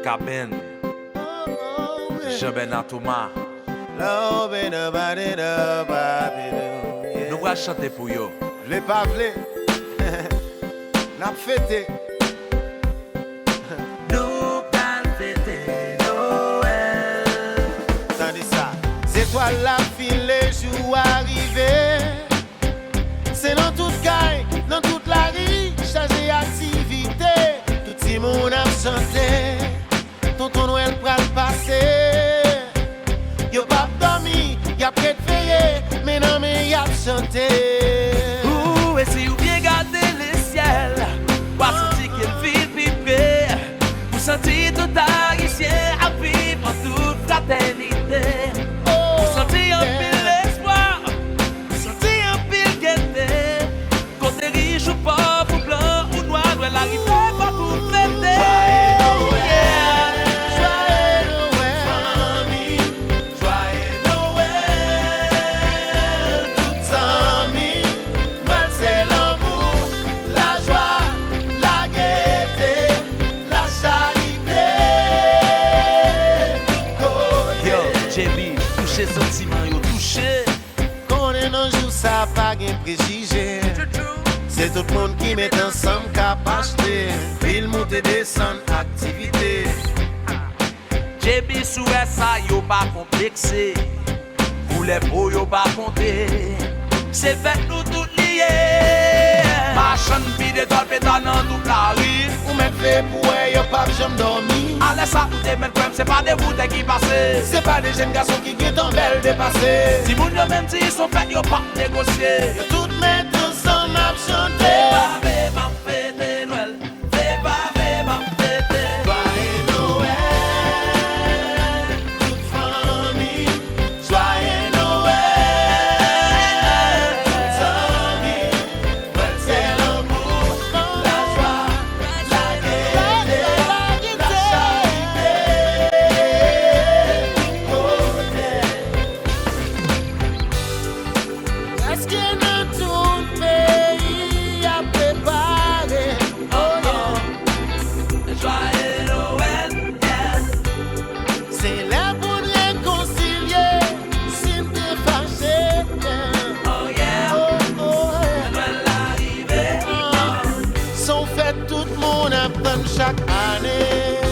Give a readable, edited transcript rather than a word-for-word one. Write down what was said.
Caben, Jean-Bernard Thomas. Nous allons chanter pour eux. Le pavlé, n'a fêté. Nous allons fêter Noël. Tandis ça, c'est toi la file, les jours arrivés. C'est dans toute caille, dans toute la rue, chargé activité. Tout le monde a chanté. Tonton Noël pral passer. Yo pas dormi, y'a prêt de veiller, mais non mais y'a chanté. Ouh, et si vous bien gardez le ciel, pas sentir qu'il vit piper, vous sentez tout haïtien à vivre en toute fraternité. Vous sentez un pile espoir, vous sentez un pile gaieté, côté riche ou pauvre ou blanc ou noir, doit l'arriver pas pour fêter. Touché sentiment, yo touché. Qu'on est dans jour, ça pas de préjugé. C'est tout le monde qui met ensemble qu'à acheter. Ville monter descendre activité. JB sous ça, yo pas complexé. Pour les beaux, yo pas compté. C'est fait nous tout liés. Machin vide dans le pétard dans toute la rue. Ou mettre fait pour yo pas jamais dormi. Allez ça, ou des mêmes c'est pas des bouteilles qui passent. C'est pas des jeunes garçons qui guettent en belle dépassé. Si vous ne même si ils sont faits, yo pas négocier. Yo tout mettre ensemble à chanter. Bébé, fêter Noël. Bébé, fêter. Joyeux Noël, toute famille. Joyeux Noël, toute famille. C'est l'amour, la joie, la gaieté, la charité. Est-ce que dans tout pays a préparé? Oh yeah. Joyeux Noël, yes. C'est là pour réconcilier, si t'es fâché. Oh yeah. Oh, oh, yeah. Noël arrivé. Sont fêtes tout le monde apprend chaque année.